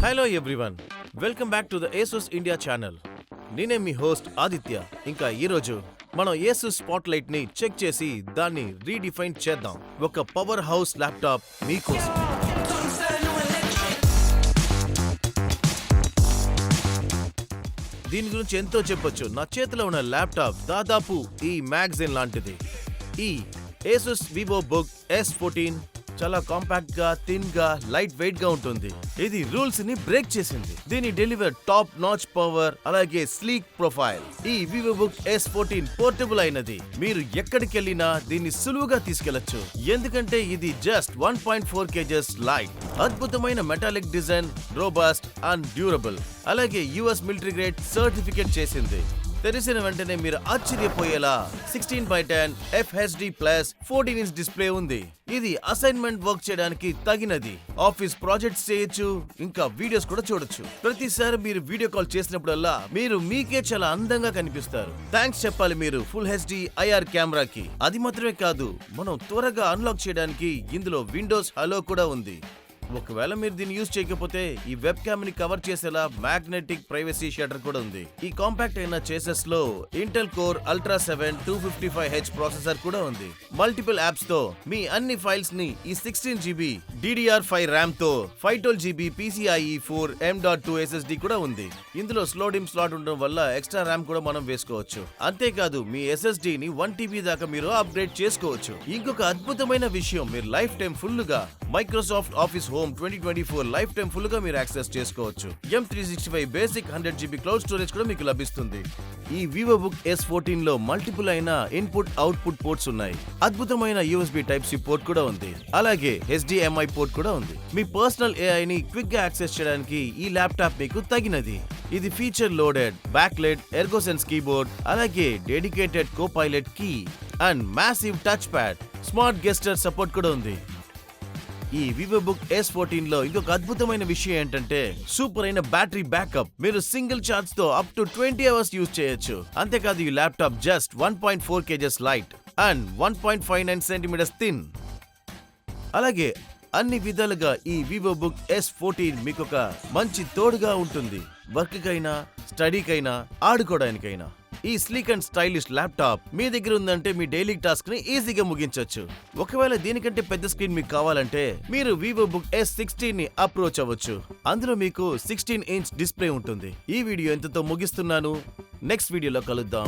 Hello everyone, welcome back to the ASUS India channel. నేనే మీ host Aditya. ఇంకా ఈరోజు మనం ASUS స్పాట్లైట్ ని చెక్ చేసి దాన్ని రీడిఫైన్ చేద్దాం. ఒక పవర్ హౌస్ ల్యాప్టాప్ మీకోసం. దీని గురించి ఎంతో చెప్పొచ్చు. నా చేతిలో ఉన్న ల్యాప్టాప్ దాదాపు ఈ మ్యాగజైన్ లాంటిది. ఈ ASUS VivoBook S14 చాలా కాంపాక్ట్ గా, థిన్ గా, లైట్ వెయిట్ గా ఉంటుంది. ఇది రూల్స్ ని బ్రేక్ చేసింది. దీని డెలివర్ టాప్ నాచ్ పవర్, అలాగే స్లీక్ ప్రొఫైల్. ఈ VivoBook S14 పోర్టబుల్ అయినది. మీరు ఎక్కడికి వెళ్ళినా దీన్ని సులువుగా తీసుకెళ్లొచ్చు. ఎందుకంటే ఇది జస్ట్ 1.4 kgs లైట్. అద్భుతమైన metallic design, robust and durable. అలాగే US మిలిటరీ గ్రేడ్ సర్టిఫికేట్ చేసింది. తెరిసిన వెంటనే మీరు ఆశ్చర్యపోయేలా 16:10 FHD+ 14" డిస్ప్లే ఉంది. ఇది అసైన్మెంట్ వర్క్ చేయడానికి తగినది. ఆఫీస్ ప్రాజెక్ట్స్ చేయొచ్చు, ఇంకా వీడియోస్ కూడా చూడొచ్చు. ప్రతిసారి మీరు వీడియో కాల్ చేసినప్పుడల్లా మీరు మీకే చాలా అందంగా కనిపిస్తారు. థ్యాంక్స్ చెప్పాలి మీరు ఫుల్ HD IR కెమెరాకి. అది మాత్రమే కాదు, మనం త్వరగా అన్లాక్ చేయడానికి ఇందులో విండోస్ హలో కూడా ఉంది. ఒకవేళ మీరు దీన్ని యూజ్ చేయకపోతే ఈ వెబ్ క్యామ్ ని కవర్ చేసేలా మ్యాగ్నెటిక్ ప్రైవసీ షటర్ కూడా ఉంది. ఈ కాంపాక్ట్ అయిన చేసెస్ లో Intel core Ultra 7 255H processor కూడా ఉంది. మల్టిపుల్ యాప్స్ తో మీ అన్ని ఫైల్స్ ని ఈ 16GB DDR5 ర్యామ్ తో 512GB PCIe 4 M.2 SSD కూడా ఉంది. ఇందులో స్లోడిమ్ స్లాట్ ఉండడం వల్ల ఎక్స్ట్రా ర్యామ్ కూడా మనం వేసుకోవచ్చు. అంతేకాదు మీ SSD ని 1TB దాకా మీరు అప్గ్రేడ్ చేసుకోవచ్చు. ఇంకొక అద్భుతమైన విషయం, మీరు లైఫ్ టైం ఫుల్ గా Microsoft office home 2024 life time full గా మీరు యాక్సెస్ చేసుకోవచ్చు. M365 basic 100GB cloud storage కూడా మీకు లభిస్తుంది. ఈ VivoBook S14 లో మల్టిపుల్ అయిన ఇన్పుట్ అవుట్పుట్ పోర్ట్స్ ఉన్నాయి. అద్భుతమైన USB Type-C పోర్ట్ కూడా ఉంది. అలాగే HDMI పోర్ట్ కూడా ఉంది. మీ పర్సనల్ AI ని క్విక్ గా యాక్సెస్ చేయడానికి ఈ ల్యాప్టాప్ మీకు తగినది. ఇది feature loaded backlit ErgoSense keyboard, అలాగే dedicated Copilot key and massive touch pad, smart gesture support కూడా ఉంది. ఈ VivoBook S14 లో ఇంకొక అద్భుతమైన విషయం ఏంటంటే సూపర్ అయిన బ్యాటరీ బ్యాకప్. మీరు సింగిల్ ఛార్జ్ తో అప్ టు 20 hours యూజ్ చేయొచ్చు. అంతేకాదు ఈ laptop just 1.4 kgs light and 1.59 cm thin. అలాగే అన్ని విధాలుగా ఈ VivoBook S14 మీకు ఒక మంచి తోడుగా ఉంటుంది. వర్క్ కైనా, స్టడీకైనా, ఆడుకోవడానికైనా. ఈ స్లీక్ అండ్ స్టైలిష్ ల్యాప్టాప్ మీ దగ్గర ఉందంటే మీ డైలీ టాస్క్ ని ఈజీగా ముగించొచ్చు. ఒకవేళ దీనికంటే పెద్ద స్క్రీన్ మీకు కావాలంటే మీరు VivoBook S16 ని అప్రోచ్ అవ్వచ్చు. అందులో మీకు 16" డిస్ప్లే ఉంటుంది. ఈ వీడియో ఎంతతో ముగిస్తున్నాను. నెక్స్ట్ వీడియోలో కలుద్దాం.